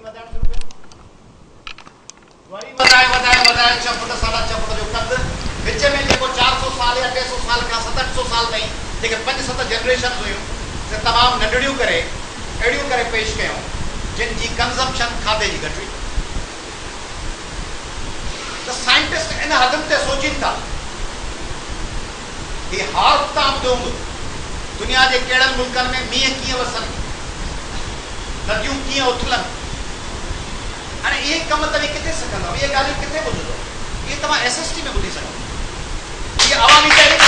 Foot साढा 6 foot जो कद विच में जेको 400 साल या 300 साल खां 700 साल ताईं जेके 5-7 जनरेशन हुयूं से तमामु नंढड़ियूं करे अहिड़ियूं करे पेश कयूं जिन जी कंज़म्पशन खाधे जी घटि हुई। त साइंटिस्ट इन हदनि ते सोचनि था ही हाल तव्हां ॿुधो हूंदो दुनिया जे कहिड़नि मुल्कनि में मींहं कीअं वसनि, नदियूं कीअं उथलनि। हाणे इहे कम तव्हां किथे सघंदव, इहे ॻाल्हियूं किथे ॿुधंदव, इहे तव्हां SST में ॿुधी सघंदव। इहे अवामी तहरीक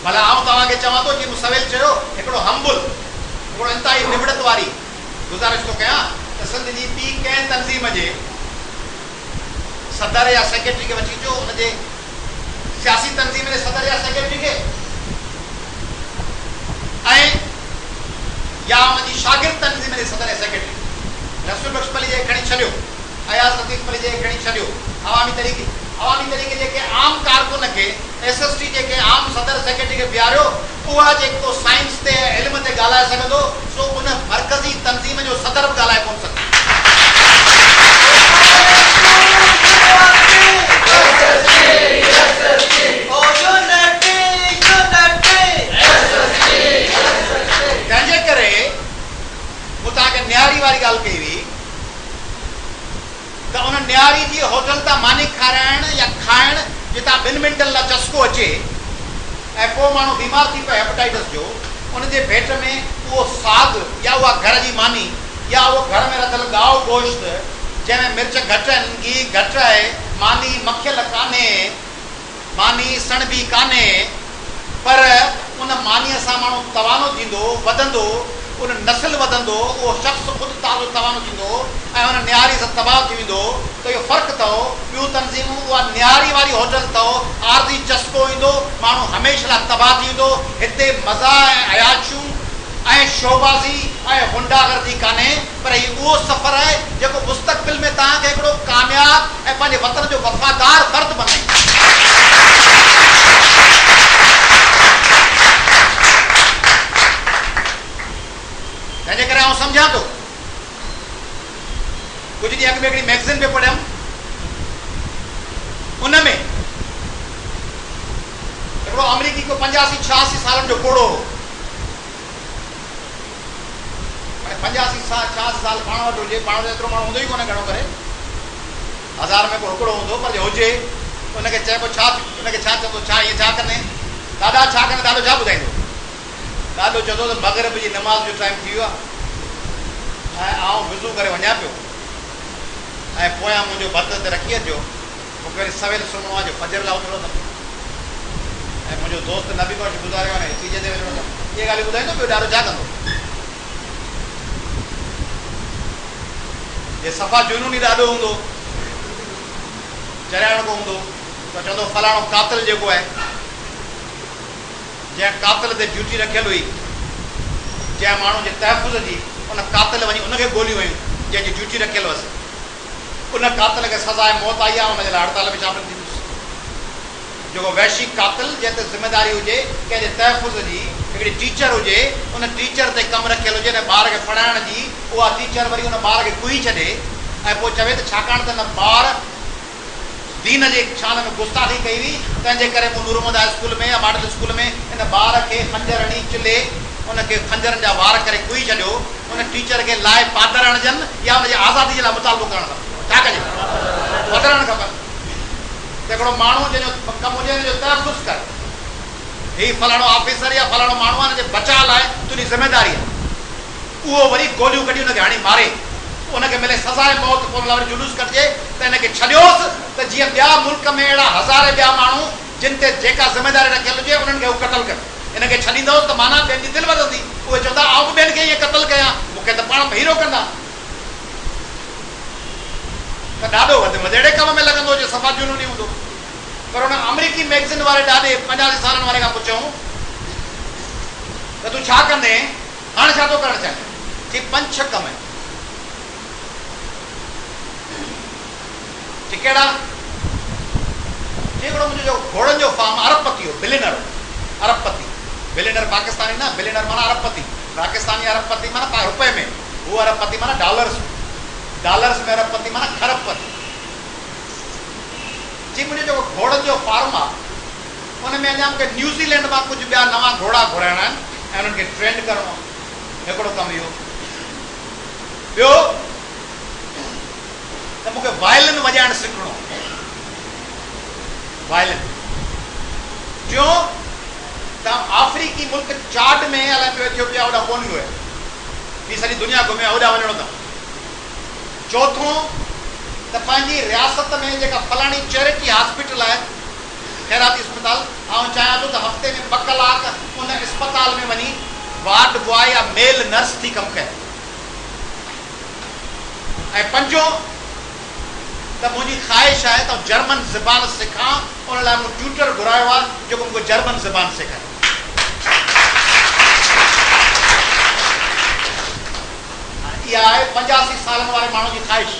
भला आउं तव्हांखे चवां थो जीअं मूं सवेल चयो हिकिड़ो हम्बुल हिकिड़ो इंतहाई निबड़त वारी गुज़ारिश थो कयां त सिंध जी ॿी कंहिं तंज़ीम जे सदर या सेक्रेटरी खे वठी अचो, हुनजे सियासी तंज़ीम जे सदर या सेक्रेटरी खे ऐं या हुनजी शागिर्द तंज़ीम जे सदर या सेक्रेटरी रसूल बख्श पली जे खणी छॾियो, अयाज़ लतीफ़ पली जे खणी छॾियो, अवामी तरीक़े जेके आम कारकुन खे SST जेके आम सदर सेक्रेटरी खे बीहारियो उहा जेको साइंस ते इल्म ते ॻाल्हाए सघंदो सो उन मरकज़ी तंज़ीम जो सदर बि ॻाल्हाए कोन सघंदो। तंहिंजे करे मूं तव्हांखे न्यारी वारी ॻाल्हि कई हुई त उन न्यारी जी होटल तां मानी खाराइण या खाइण जितां 2 मिंटनि लाइ चस्को अचे ऐं पोइ माण्हू बीमार थी पए हेपेटाइटिस जो, उनजे पेट में उहो साग या उहा घर जी मानी या उहो घर में रधियल गाओ गोश्त जंहिंमें मिर्च घटि आहिनि, घी घटि आहे, मानी मखियल कान्हे, मानी सणबी कान्हे, पर उन मानीअ सां माण्हू तवानो थींदो, वधंदो, उन नस्ल वधंदो, उहो शख़्स ख़ुदि ताज़ो तवानो थींदो ऐं हुन न्यारी सां तबाह थी वेंदो। त इहो फ़र्क़ु अथव। ॿियूं तंज़ीमूं उहा न्यारी वारी होटल अथव, आरज़ी चस्को ईंदो, माण्हू हमेशह लाइ तबाह थी वेंदो। हिते मज़ा ऐं अयाशूं ऐं शोबाज़ी ऐं हुंडागर्दी कान्हे, पर हीउ उहो सफ़र आहे जेको मुस्तक़बिल में तव्हांखे हिकिड़ो कामयाब ऐं पंहिंजे वतन जो वफ़ादार फ़र्द बणाईंदो। तंहिंजे करे आउं सम्झां थो, कुझु ॾींहं अॻु में हिकिड़ी मैगज़ीन पे पढ़ियमि, उन में हिकिड़ो अमरीकी को 85-86 सालनि जो कोड़ो हो। 85-86 साल पाण वटि हुजे, पाण वटि एतिरो माण्हू हूंदो ई कोन्हे घणो करे, 1000 में को हिकिड़ो हूंदो, पर जे हुजे उनखे चइबो छा, उनखे छा चइबो, छा ईअं छा कंदे दादा, छा कंदे ॾाढो छा ॿुधाईंदो, ॾाढो चवंदो त मग़रिब जी नमाज़ जो टाइम थी वियो आहे ऐं आउं विज़ू करे वञा पियो ऐं पोयां मुंहिंजो भत ते रखी अचो, मूंखे वरी सवेल सुम्हणो आहे जो फजर लाइ उथिणो अथमि ऐं मुंहिंजो दोस्त नबी बख्श गुज़ारियो आहे तीजे ते वञणो अथमि, इहे ॻाल्हियूं ॿुधाईंदो ॿियो ॾाढो छा कंदो। जे सफ़ा जुनूनी ॾाढो हूंदो, चरियाण को हूंदो त चवंदो फलाणो कातिल जेको आहे, जंहिं कातिल ते ड्यूटी रखियल हुई, जंहिं माण्हू जे तहफ़ुज़ जी उन कातिल वञी उनखे गोलियूं हुयूं जंहिंजी ड्यूटी रखियल हुअसि, उन कातिल खे सज़ाए मौत आई आहे, उनजे लाइ हड़ताल में शामिल थींदुसि। जेको वैश्विक कातिल जंहिं ते ज़िमेदारी हुजे कंहिंजे तहफ़ुज़ जी, हिकिड़ी टीचर हुजे, उन टीचर ते कमु रखियल हुजे, न ॿार खे पढ़ाइण जी, उहा टीचर वरी उन ॿार खे कुई छॾे ऐं पोइ चवे त छाकाणि त न ॿार दीन जे शान में गुस्ताखी कई हुई, तंहिंजे करे मूं नूर मोहम्मद स्कूल में या मॉडल स्कूल में इन ॿार खे खंजर हणी चिले, उनखे खंजरनि जा वार करे कुई छॾियो, उन टीचर खे लाइ पादर हणजनि या हुनजे आज़ादी जे लाइ मुतालबो करणु खपे, छा कजे वधणु खपनि। त हिकिड़ो माण्हू जंहिंजो कमु हुजे हुनजो तहफ़ुज़ कर, हीउ फलाणो ऑफिसर या फलाणो माण्हू आहे हुनजे बचाव लाइ तुंहिंजी ज़िमेदारी आहे, उहो वरी गोलियूं कढी हुनखे हणी मारे, उनखे मिले सज़ाए मौत, पोइ वरी जुलूस कढिजे त हिनखे छॾियोसि त जीअं ॿिया मुल्क में अहिड़ा हज़ारे ॿिया माण्हू जिन ते जेका ज़िमेदारी रखियल हुजे उन्हनि खे हू क़तल कर, हिनखे छॾींदोसि त माना ॿियनि जी दिलि वधंदी, उहे चवंदा आउं बि ॿियनि खे ईअं क़तल कयां, मूंखे त पाण हीरो कंदा, त ॾाढो वधेड़े कम में लॻंदो जे सफ़ा जुनूनी हूंदो। पर हुन अमरीकी मैगज़ीन वारे ॾाढे 85 सालनि वारे खां पुछऊं त तूं छा कंदे, हाणे छा थो करणु चाहे, चई 5-6 कम आहिनि। कहिड़ा, हिकिड़ो मुंहिंजो घोड़नि जो फार्म अरबपति हो, बिलियनर अरबपति, बिलियनर पाकिस्तानी ना, बिलियनर माना अरबपति, पाकिस्तानी अरबपति माना रुपए में, वो अरबपति माना डॉलर्स में, डॉलर्स में अरबपति माना खरबपति। जी मुझे जो घोड़न जो फार्म आहे उन में अञा मूंखे न्यूज़ीलैंड में कुछ ॿिया नवा घोड़ा घुराइणा आहिनि ऐं उन्हनि खे ट्रेंड करिणो आहे। हिकिड़ो कमु इहो। ॿियो त मूंखे वायलिन वॼाइणु सिखणो, वायलिन जो तव्हां अफ्रीकी मुल्क चाड में अलाए पियो इथियोपिया होॾां कोन वियो आहे, ॿी सॼी दुनिया घुमियो आहे, होॾां वञिणो अथव। चोथों त पंहिंजी रियासत में जेका फलाणी चैरिटी हॉस्पिटल आहे, ख़ैराती अस्पताल, आउं चाहियां थो त हफ़्ते में 2 कलाक उन अस्पताल में वञी वार्ड बॉय या मेल नर्स थी कमु कयां। ऐं पंजो त मुंहिंजी ख़्वाहिश आहे त जर्मन ज़बान सिखां, उन लाइ मूं ट्यूटर घुरायो आहे जेको मूंखे जर्मन ज़बान सेखारे। इहा आहे 85 सालनि वारे माण्हू जी ख़्वाहिश।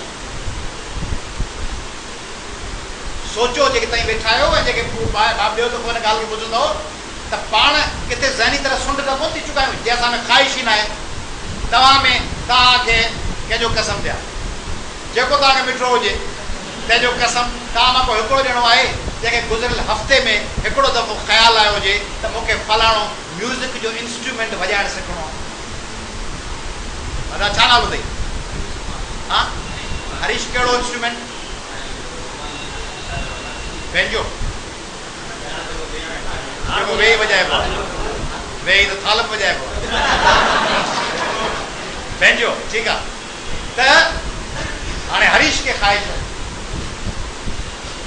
सोचो जेके ताईं वेठा आहियो ऐं जेके ॿियो दफ़ो हिन ॻाल्हि खे ॿुधंदव त पाण किथे ज़हनी तरह सुंड त कोन थी चुका आहियूं, जंहिं असां में ख़्वाहिश ई न आहे। तव्हां में तव्हांखे कंहिंजो कसम ॾियां, जेको तव्हांखे मिठो हुजे तंहिंजो कसम तव्हां मां को हिकिड़ो ॼणो आहे जंहिंखे गुज़िरियल हफ़्ते में हिकिड़ो दफ़ो ख़्यालु आयो हुजे त मूंखे फलाणो म्यूज़िक जो इंस्ट्रूमेंट वॼाइणु सिखणो आहे। छा नालो अथई? हा हरीश, कहिड़ो इंस्ट्रूमेंट? पंहिंजो जेको वेही वॼाइबो आहे, वेही त थाल वॼाइबो आहे, पंहिंजो। ठीकु आहे। त हाणे हरीश खे ख़्वाहिश आहे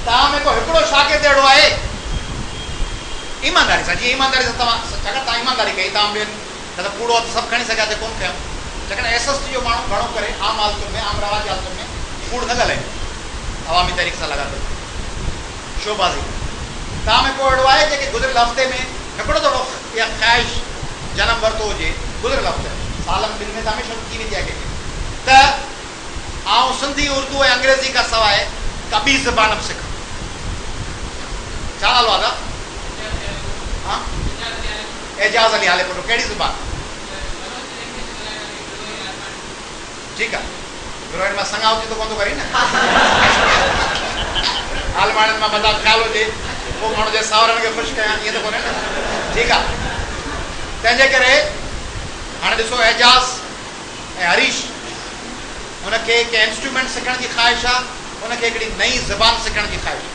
तव्हां में को हिकिड़ो शागिर्द अहिड़ो आहे, ईमानदारी सां, जीअं ईमानदारी सां तव्हां छाकाणि तव्हां ईमानदारी कई, तव्हां ॿियनि न त कूड़ो हथ सभु खणी सघिया त कोन कयूं, छाकाणि SST जो माण्हू घणो करे आम हालतुनि में, आम रवाजी हालतुनि में कूड़ न ॻाल्हाईंदो, अवामी तरीक़े सां लॻातो शोबाज़ी। तव्हां में को अहिड़ो आहे जेके गुज़िरियल हफ़्ते में हिकिड़ो दफ़ो इहा ख़्वाहिश जनम वरितो हुजे, गुज़िरियल हफ़्ते सालनि ॿिनि में त हमेशह थी वेंदी आहे कंहिंखे, त आउं सिंधी, उर्दू ऐं अंग्रेज़ी खां सवाइ का ॿी ज़बान बि सिखां। छा नालो आहे? हा एजाज़ अली हाले पुटु, कहिड़ी ज़बान? ठीकु आहे। गुरुवार मां संगावती त कोन थो करे न, हाल माण्हुनि मां मज़ाक ख़्यालु हुजे पोइ माण्हू जे सावरनि खे ख़ुशि कयां, ईअं त कोन्हे न। ठीकु आहे। तंहिंजे करे हाणे ॾिसो, एजाज़ ऐं हरीश, हुनखे कंहिं इंस्ट्रूमेंट सिखण जी ख़्वाहिश आहे, हुनखे हिकिड़ी नई ज़बान सिखण जी ख़्वाहिश आहे।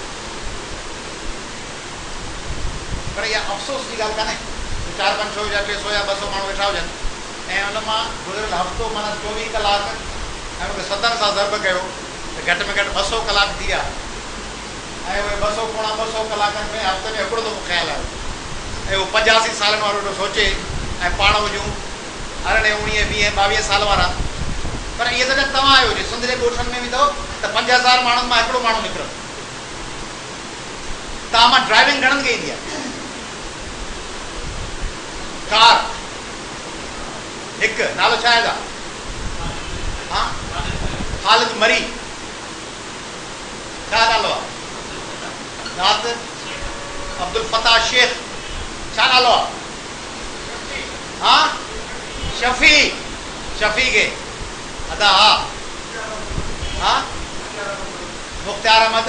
पर इहा अफ़सोस जी ॻाल्हि कान्हे 4-500 या 300 या 200 माण्हू वेठा हुजनि ऐं हुन मां गुज़िरियल हफ़्तो माना 24 कलाक ऐं मूंखे 7 सां ज़र्ब कयो त घटि में घटि 200 कलाक थी विया। ऐं उहे 200 पोणा 200 कलाकनि में हफ़्ते में हिकिड़ो दफ़ो ख़्यालु आयो ऐं उहो 85 सालनि वारो वेठो सोचे ऐं पाण हुजूं 18, 19, 20, 22 साल वारा। पर इहे त तव्हां आहियो जे सिंध जे ॻोठनि में वेंदव त 5000 माण्हुनि मां हिकिड़ो माण्हू निकिरंदो। तव्हां मां ड्राइविंग घणनि खे ईंदी आहे? कार हिकु, नालो छा आहे? हा ख़ालिद मरी, छा नालो आहे? नात अब्दुल फताह शेख, छा नालो आहे? हा शफ़ी, शफ़ी के अदा, हा मुख्तार अहमद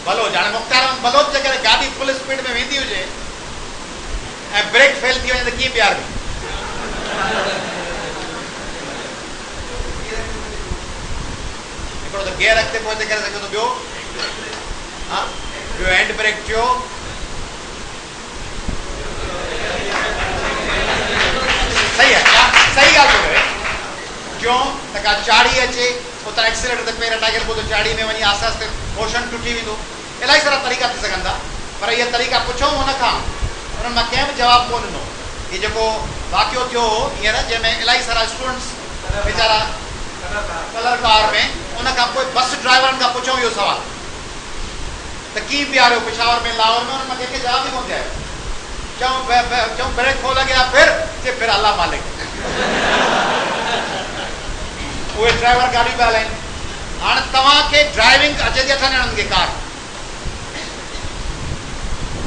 बलोच। हाणे मुख्तार अहमद बलोच जे करे गाॾी फुल स्पीड में वेंदी हुजे ऐं ब्रेक फेल थी वञे त कीअं बीहारबी? हिकिड़ो त गेयर अॻिते पोइ करे सघे थो, ॿियो हा ॿियो हैंड ब्रेक थियो, सही आहे, सही ॻाल्हि थो करे। क्यों त का चाढ़ी अचे उतां एक्सीलेटर ते पेर हटाए करे पोइ त चाढ़ी में वञी आहिस्ते आहिस्ते मोशन टुटी वेंदो। इलाही सारा तरीक़ा थी सघनि था, पर इहे तरीक़ा पुछूं हुन खां, उन्हनि मां कंहिं बि जवाबु कोन ॾिनो। हीउ जेको वाक़ियो थियो हो हींअर, जंहिंमें इलाही सारा स्टूडेंट्स वीचारा कलर कार में, उन खां पोइ बस ड्राइवरनि खां पुछूं इहो सुवालु त कीअं बीहारियो पेशावर में, लाहौर में, उन्हनि मां कंहिंखे जवाबु ई कोन थियो। चऊं ब्रेक खोल गया फिर अल्लाह मालिक। उहे ड्राइवर गाॾी पिया हलाइनि। हाणे तव्हांखे ड्राइविंग अचे थी 8 ॼणनि खे कार,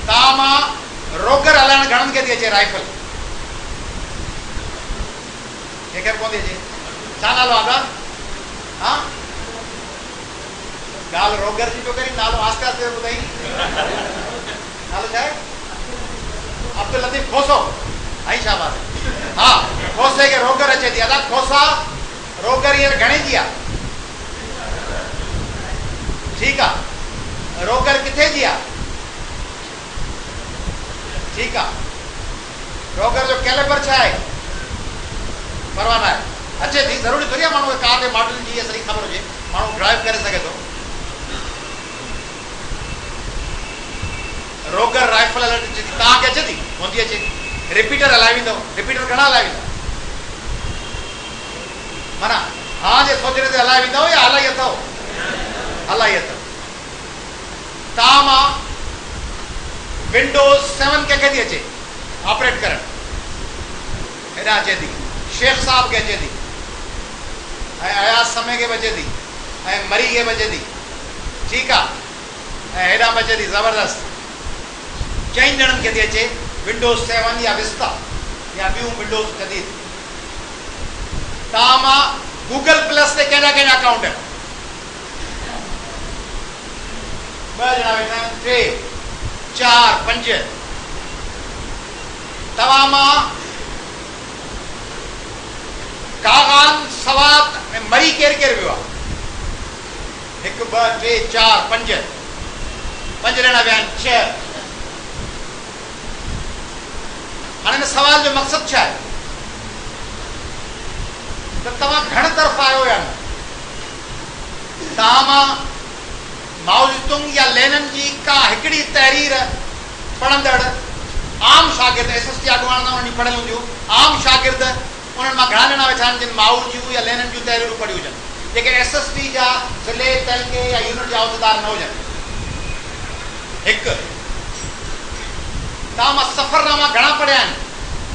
तव्हां मां रोगर हलाइण घणनि खे थी अचे राइफल? कंहिंखे कोन थी अचे? छा नालो आहे? हा ॻाल्हि रोगर जी पियो करी, नालो आस्ते आस्ते ॿुधाई। नालो छा आहे? अब्दुल लतीफ़ खोसो। आई शाबाश। हा खोसे खे रोगर अचे थी। अदा खोसा रोगर हींअर घणे जी आहे? ठीकु आहे। रोगर किथे जी आहे? ठीकु आहे। रोगर जो कैलिबर छा आहे? परवाह न आहे। अचे थी, ज़रूरी थोरी आहे माण्हू कार जे मॉडल जी सॼी ख़बर हुजे, माण्हू ड्राइव करे सघे थो। रोगर राइफल हलाइण अचे थी। तव्हांखे अचे थी? कोन थी अचे। रिपीटर हलाए वेंदो। रिपीटर घणा हलाए वेंदा? माना हाँ जे सोचने ते हलाए वेंदव या हलाई अथव? हलाई अथव। तव्हां मां विंडोज़ 7 कंहिंखे थी अचे ऑपरेट करण? हेॾा अचे थी। शेख साहब खे अचे थी, ऐं अयाज समय खे बि अचे थी, ऐं मरी खे बि अचे थी। ठीकु आहे। ऐं हेॾा बि अचे थी ज़बरदस्त। चइनि ॼणनि खे थी अचे विंडोज़ 7 या विस्ता या ॿियूं विंडोज़ जदीद। तव्हां मां गूगल प्लस ते कहिड़ा कहिड़ा अकाउंट आहिनि? 2 ॼणा वेठा आहिनि, 3 4 5। तव्हां मां कागान सवाद में मरी केरु केरु वियो आहे? 1 2 3 4 5 ॼणा विया आहिनि। 6। हाणे हिन सवाल जो मक़सदु छा आहे? त तव्हां घण तरफ़ आहियो या न? तव्हां मां माओ ज़ेतुंग या लेनिन जी का हिकिड़ी तहरीर पढ़ंदड़ आम शागिर्द, SST अॻुवान न वञी पढ़ियल हूंदियूं, आम शागिर्द उन्हनि मां घणा ॼणा वेठा आहिनि जिन माओ जूं या लेनिन जूं तहरीरूं पढ़ी हुजनि, जेके SST जा ज़िले तहलके या यूनिट जा उहिदेदार न हुजनि? 1। तव्हां मां सफ़रनामा घणा पढ़िया आहिनि?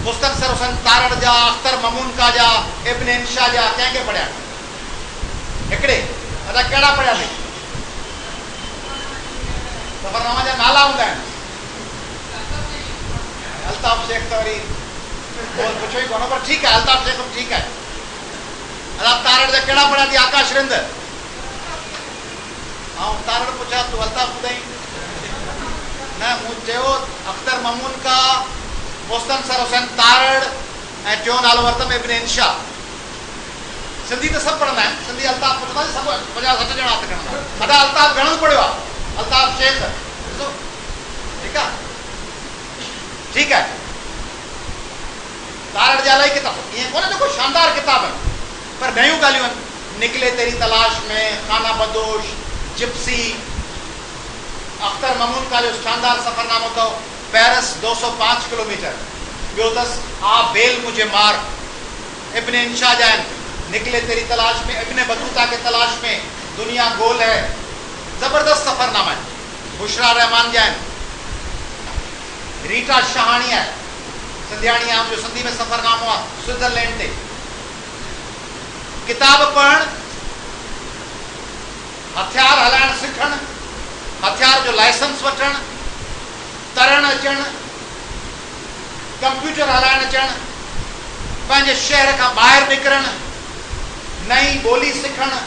मुस्तनसर हुसैन तारड़ जा, अख्तर ममूनका जा, इब्न इंशा जा, कंहिंखे पढ़िया आहिनि? हिकिड़े। अदा कहिड़ा पढ़िया अथई? सफ़रनामा जा नाला हूंदा आहिनि। अल्ताफ़ शेख त वरी पुछो ई कोन, पर ठीकु आहे, अल्ताफ़ शेख बि ठीकु आहे। अदा तारड़ जा कहिड़ा पढ़िया अथई? आकाश रिंद। ऐं तारड़ पुछा तूं अल्ताफ़ ॿुधाई? न, मूं चयो अख्तर ममूनका, मुस्तनसर हुसैन तारड़, ऐं टियों नालो वरितमि इब्न इंशा। सिंधी त सभु पढ़ंदा आहिनि। सिंधी अल्ताफ़ पुछंदासीं सभु 50-60 ॼणा हथ खणंदा। अदा अल्ताफ़ घणो पढ़ियो आहे? अल्ताफ़ शेख। ॾिसो ठीकु आहे। ठीकु आहे। तारड़ जा इलाही किताब, ईअं कोन्हे जेको शानदार किताब आहिनि, पर नयूं ॻाल्हियूं आहिनि। निकले तेरी तलाश में, खाना बदोश, जिप्सी। अख्तर ममूनका जो शानदार सफ़रनामो अथव, पेरिस 205 किलोमीटर। ॿियो अथसि आ बेल मुझे मार। इब्न इंशा जा आहिनि, निकले तेरी तलाश में, इब्न बतूता के तलाश में, दुनिया गोल है। ज़बरदस्त सफ़रनामा आहिनि। बुशरा रहमान जा आहिनि। रीटा शाहाणी आहे, सिंधियाणी आहे, जो सिंधी में सफ़रनामो आहे स्विट्ज़रलैंड ते। किताब पढ़णु, हथियार हलाइण सिखणु, हथियार जो लाइसेंस वठणु, तरण अचणु, कंप्यूटर हलाइण अचणु, पंहिंजे शहर खां ॿाहिरि निकिरणु, नई ॿोली सिखणु,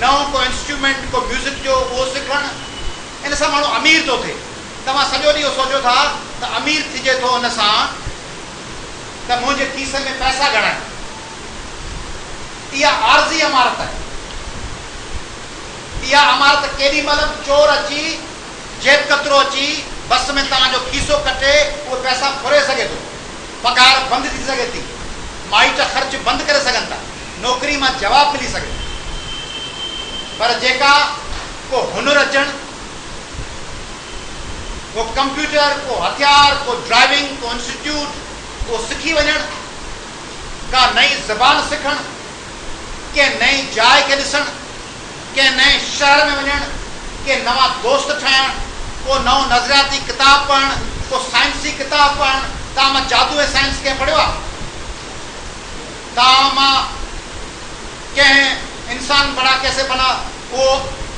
नओं को इंस्ट्रूमेंट को म्यूज़िक जो उहो सिखणु। इन सां माण्हू अमीर थो थिए। तव्हां सॼो ॾींहुं सोचो था त अमीर थिजे थो इन सां त मुंहिंजे खीसे में पैसा घणा आहिनि। इहा आरज़ी अमारत आहे। इहा अमारत केॾी महिल चोर अची, जेब कतरो अची, बस में तव्हांजो खीसो कटे उहे पैसा फुरे सघे थो। पगार बंदि थी सघे थी, माइट ख़र्च बंदि करे सघनि था, नौकिरी मां जवाबु मिली सघे। पर जेका को हुनुर अचणु, को कंप्यूटर, को हथियार, को ड्राइविंग, को इंस्टीट्यूट, को सिखी वञणु, का नई ज़बान सिखणु, कंहिं नई जाइ खे ॾिसणु, कंहिं नए शहर में वञणु, कंहिं नवां दोस्त ठाहिणु, को नओं नज़रियाती किताब पढ़णु, को साइंसी किताब पढ़णु। तव्हां मां जादू ऐं साइंस कंहिं पढ़ियो आहे? तव्हां मां कंहिं इंसान बड़ा कैसे बना उहो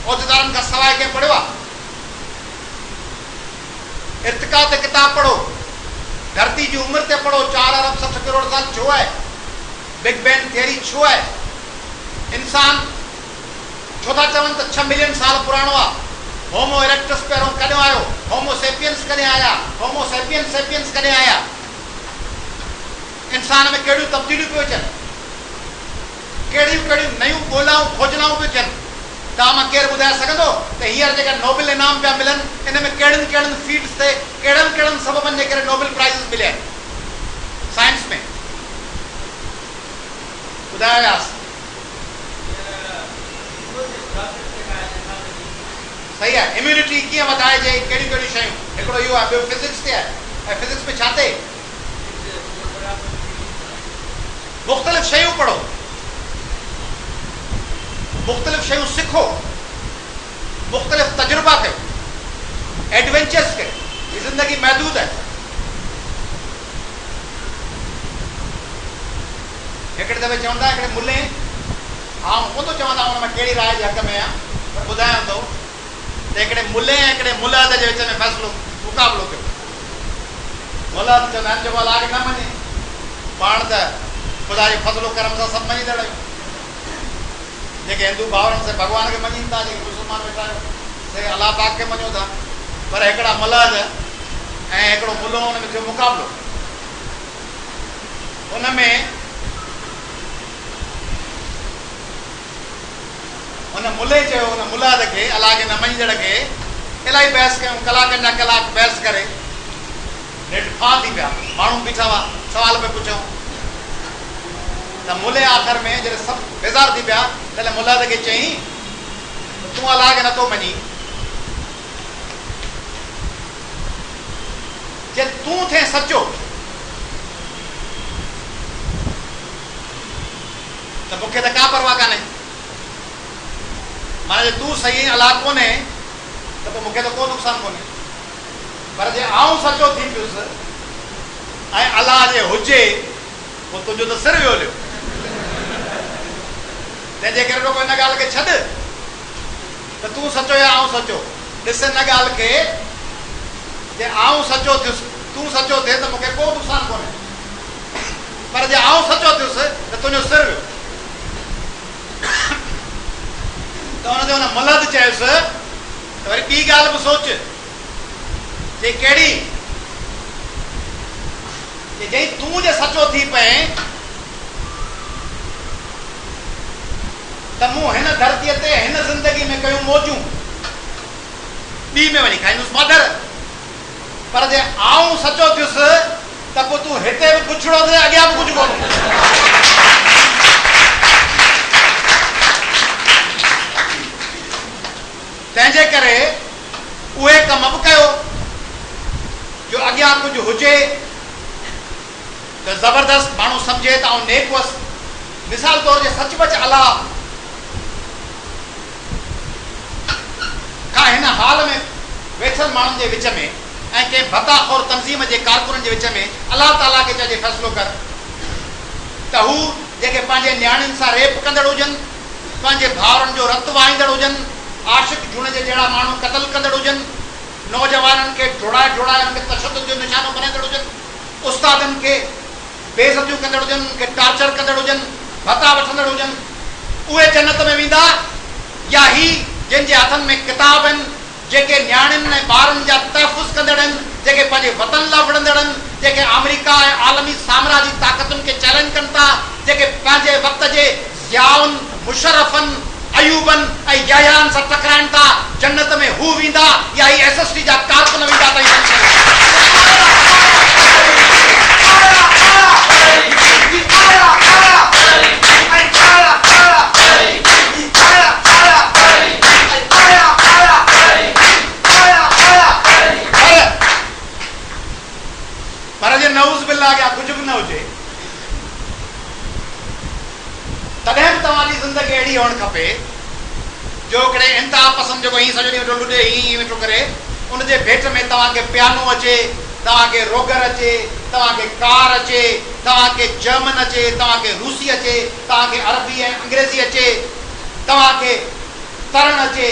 उहिदेदारनि खां सवाइ कंहिं पढ़ियो आहे? इर्तिका ते किताब पढ़ो, धरती की उम्र ते पढ़ो, 4 अरब 60 करोड़ साल छो है, बिग बैंग थियरी छो है, इंसान छो था चवन तो 6 मिलियन साल पुराणो आ। होमो इरेक्टस पहिरों कॾहिं आयो, होमो सेपियंस कॾहिं आया, होमो सेपियंस कॾहिं आया। इंसान में कहिड़ियूं तब्दीलियूं पियूं अचनि, कहिड़ियूं कहिड़ियूं नयूं ॻोल्हाऊं खोजलाऊं पियूं थियनि। तव्हां मां केरु ॿुधाए सघंदो त हींअर जेका नोबेल इनाम पिया मिलनि, इन में कहिड़ियुनि कहिड़ियुनि फील्ड्स ते कहिड़नि कहिड़नि सबबनि जे करे नोबेल प्राइज़ मिलिया आहिनि साइंस में? ॿुधायो वियासीं। सही आहे। इम्यूनिटी कीअं वधाइजे, कहिड़ियूं कहिड़ियूं शयूं, हिकिड़ो इहो आहे। ॿियो फिज़िक्स ते आहे, ऐं फिज़िक्स में छा ते मुख़्तलिफ़ शयूं पढ़ो, मुख़्तलिफ़ शयूं सिखो, मुख़्तलिफ़ तजुर्बा कयो, एडवेंचर्स कयो। हीअ ज़िंदगी महदूद आहे। हिकिड़े दफ़े चवंदा हिकिड़े मुले, आउं कोन थो चवंदा हुन में कहिड़ी राय जे हक़ में आहे, पर ॿुधायां थो त हिकिड़े मुले ऐं हिकिड़े मुलाद जे विच में फ़ैसिलो मुक़ाबिलो कयो। मुलाद चवंदा आहिनि जेको अलाह खे न मञे, पाण त ख़ुदा जे फज़लो करम सां सभु मञींदड़ आहियूं। जेके हिंदू भाउरनि से भॻवान खे मञीनि था, जेके मुस्लमान वेठा आहियो से अलाह पाक खे मञो था। पर हिकिड़ा मुलाद ऐं हिकिड़ो मुलो, हुन में थियो मुक़ाबिलो। हुन में हुन मुले चयो हुन मुलाद खे, अलाह खे न मञींदड़ खे, इलाही बहस कयूं, कलाकनि जा कलाक बहस करे नेठि फां थी पिया, माण्हू बीठा हुआ, सवाल पिया पुछूं त मुले आख़िर में जॾहिं सभु बेज़ार थी पिया, तॾहिं मुलाद खे चयईं तूं अलाह खे नथो मञी, जे तूं थिए सचो त मूंखे त का परवाह कान्हे। माना जे तूं सही अलाह कोन्हे त पोइ मूंखे त को नुक़सानु कोन्हे। पर जे आऊं सचो थी पियुसि ऐं अलाह जे हुजे, पोइ तुंहिंजो त सिर वियो लियो। तंहिंजे करे रुगो हिन ॻाल्हि खे छॾ त तूं सचो या आऊं सचो। ॾिस हिन ॻाल्हि खे, जे आऊं सचो थियुसि, तूं सचो थिए त मूंखे को नुक़सानु कोन्हे। पर जे आऊं सचो थियुसि त तुंहिंजो सिर वियो। त हुन ते हुन मुलाद चयुसि त वरी ॿी ॻाल्हि बि सोच, जे कहिड़ी, जे तूं जे सचो थी पए त मूं हिन धरतीअ ते हिन ज़िंदगी में कयूं मौजूं, ॿी में वञी खाईंदुसि मादर। पर जे आऊं सचो थियुसि त पोइ तूं हिते बि पुछड़ो थिए, अॻियां बि कुझु कोन। तंहिंजे करे उहे कम बि कयो जो अॻियां कुझु हुजे त ज़बरदस्त माण्हू सम्झे त आउं नेक हुअसि। मिसाल तौर जे सचमुच अलाह खां हिन हाल में वेठल माण्हुनि जे विच में ऐं कंहिं भता और तंज़ीम जे कारकुननि जे विच में अलाह ताला खे चइजे फ़ैसिलो कर त हू जेके पंहिंजे नियाणियुनि सां रेप कंदड़ हुजनि, पंहिंजे भाउरनि जो रतु वाहींदड़ हुजनि, आशिक झूण जे जहिड़ा माण्हू क़तल कंदड़ हुजनि, नौजवाननि खे ढोड़ाए हुनखे तशद्दुद जो निशानो बनाईंदड़ हुजनि, उस्तादनि खे बेइज़तियूं कंदड़ हुजनि, उनखे टार्चर कंदड़ हुजनि, भता वठंदड़ हुजनि, उहे जन्नत में वेंदा। या ही जंहिंजे हथनि में किताब आहिनि, जेके नियाणियुनि ऐं ॿारनि जा तहफ़ुज़ कंदड़ आहिनि, जेके पंहिंजे वतन लाइ विढ़ंदड़ आहिनि, जेके अमेरिका ऐं आलमी साम्राजी ताक़तुनि खे चैलेंज कनि था, जेके पंहिंजे वक़्त जे ज़ियाउनि, मुशर्रफ़नि, अयूबनि ऐं यायान सां टकराइनि था, जन्नत में हू वेंदा या ही SST जा कारकुन वेंदा। पर जे नऊज़ बिल्लाह या कुझु बि न हुजे, तॾहिं बि तव्हांजी ज़िंदगी अहिड़ी हुअणु खपे जो हिकिड़े इंतिहा पसंदि जेको हीअं सॼो ॾींहुं वेठो लुॾे, हीअं वेठो करे, उनजे भेट में तव्हांखे पियानो अचे, तव्हांखे रोगर अचे, तव्हांखे कार अचे, तव्हांखे जर्मन अचे, तव्हांखे रूसी अचे, तव्हांखे अरबी ऐं अंग्रेज़ी अचे, तव्हांखे तरण अचे,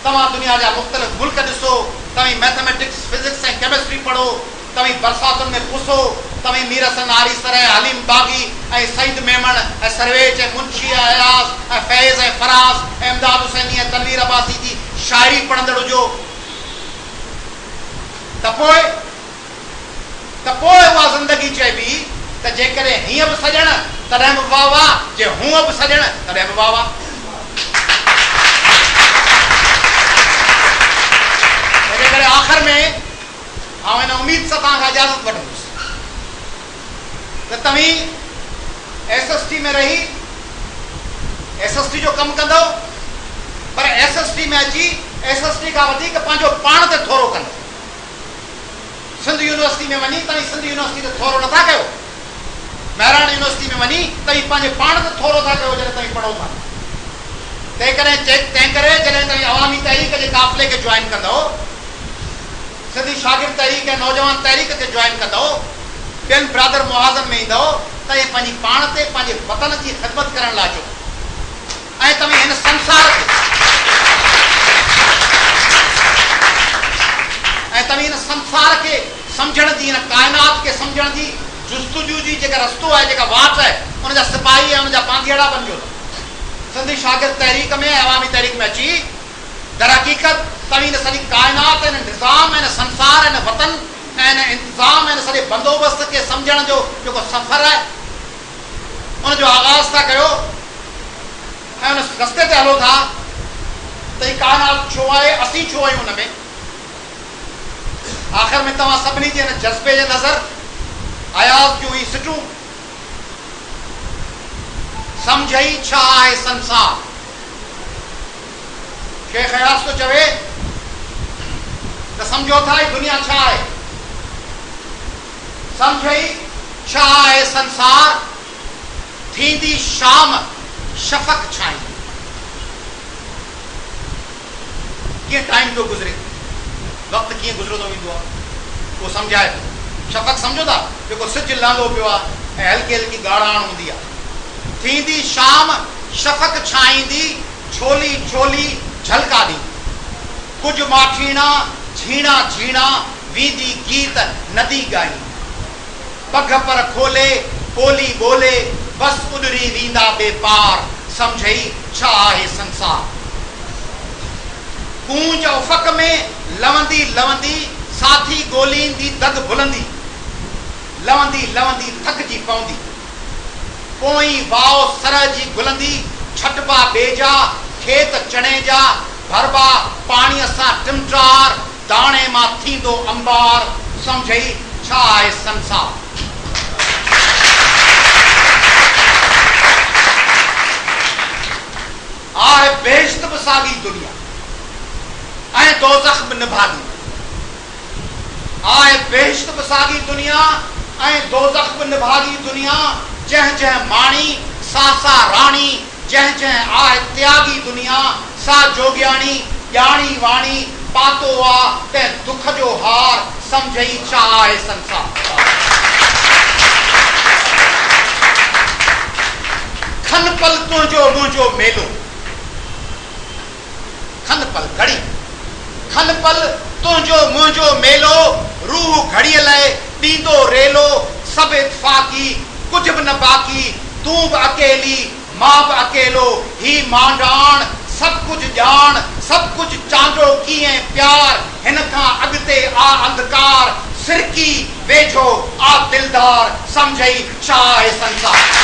तव्हां दुनिया जा मुख़्तलिफ़ मुल्क ॾिसो, तव्हीं मैथमेटिक्स फिजिक्स ऐं केमिस्ट्री पढ़ो, तव्हीं बरसातुनि में पुसो, तव्हीं मीर हसन आरी सरह हलीम बागी ऐं सईद मेमण ऐं सरवेज ऐं मुंशी अयास ऐं फैज़ ऐं फराज़ ऐं इमदाद हुसैनी ऐं तनवीर अब्बासी जी शाइरी पढ़ंदड़ हुजो, त पोइ उहा ज़िंदगी चइबी त जेकॾहिं हीअं बि सॼण तॾहिं बि वाह वाह, जे हूअं बि सॼण तॾहिं बि वाह वाह। जेकॾहिं आख़िर में आउं हिन उमेद सां तव्हांखां इजाज़त वठंदुसि त तव्हीं SST में रही SST जो कमु कंदव, पर SST में अची SST खां वधीक पंहिंजो पाण ते थोरो कंदव। सिंध यूनिवर्सिटी में वञी तव्हीं सिंध यूनिवर्सिटी ते थोरो नथा कयो, महराण यूनिवर्सिटी में वञी तव्हीं पंहिंजे पाण ते थोरो था कयो जॾहिं तव्हीं पढ़ो था। तंहिं करे जॾहिं तव्हीं अवामी तहरीक जे काफ़िले खे जॉइन कंदव, सिंधी शागिर्द तहरीक ऐं नौजवान तहरीक खे जॉइन कंदव, ॿियनि ब्रादर मुहाज़न में ईंदव, तव्हीं पंहिंजी पाण ते पंहिंजे वतन जी ख़िदमत करण लाइ अचो ऐं तव्हीं हिन संसार खे सम्झण जी, हिन काइनात खे सम्झण जी जुस्तजू जी जेका रस्तो आहे, जेका वाट आहे, उनजा सिपाही ऐं उनजा बांधियड़ा बणिजो। सिंधी शागिर्द तहरीक में ऐं अवामी तहरीक में अची दर हक़ीक़त तव्हीं हिन सॼी काइनात, हिन निज़ाम, हिन संसार, हिन वतन ऐं हिन इंतिज़ाम, हिन सॼे बंदोबस्त खे सम्झण जो जेको सफ़र आहे उनजो आगाज़ था कयो ऐं उन रस्ते ते हलो था त ही काइनात छो आहे, असीं छो आहियूं हुन में। आख़िर में तव्हां सभिनी जे हिन जज़्बे जे नज़र अयाज़ जूं ही सिटूं सम्झई छा आहे संसार। शेख अयाज़ तो चवे त सम्झो था ही दुनिया छा आहे, सम्झई छा आहे संसार, थींदी शाम शफ़क़ छाई। कीअं टाइम थो गुज़रे, वक़्तु कीअं गुज़रंदो वेंदो आहे उहो सम्झाए थो। शफ़क़ सम्झो था जेको सिज लहंदो पियो आहे ऐं हल्की हल्की ॻाढ़ाण हूंदी आहे। थींदी शाम शफ़क़ छाईंदी, छोली छोली झलका ॾी, कुझु माठीणा झीणा झीणा वींदी गीत नदी ॻाई, पग पर खोले ॿोली ॿोले बस उॾरी वींदा बेपार, सम्झई छा आहे संसार। कूंज उफ़क़ में लवंदी लवंदी साथी ॻोल्हींदी दग भुलंदी, लवंदी लवंदी थकिजी पवंदी, पोइ वाओ सरह जी गुलंदी, छटबा बेजा खेत चणे जा भरबा पाणीअ सां टिमटार, दाणे मां थींदो अंबार, सम्झई छा आहे संसार। आहे बेहिश्त बि साॻी दुनिया ऐं दोज़ख बि निभागी, आहे बेहिश्त बि साॻी दुनिया ऐं दोज़ख बि निभागी दुनिया, जंहिं जंहिं माणी सा सा राणी, जंहिं जंहिं आहे त्यागी दुनिया, सा जोगियाणी ॼाणी वाणी, पातो आ तंहिं दुख जो हार, सम्झई छा आहे संसार। खन पल तुंहिंजो मुंहिंजो मेलो, खन पल घड़ी, खन पल तुंहिंजो मुंहिंजो मेलो, रूह घड़ीअ लाइ ॾींदो रेलो, सभु इतफ़ाक़ी कुझु बि न बाक़ी, तूं बि अकेली मां बि अकेलो, ही मांडाण सभु कुझु ॼाण, सभु कुझु चांदो कीअं प्यार, हिन खां अॻिते आ अंधकार, सिरकी वेझो आ दिलदार, सम्झई छा आहे संसार।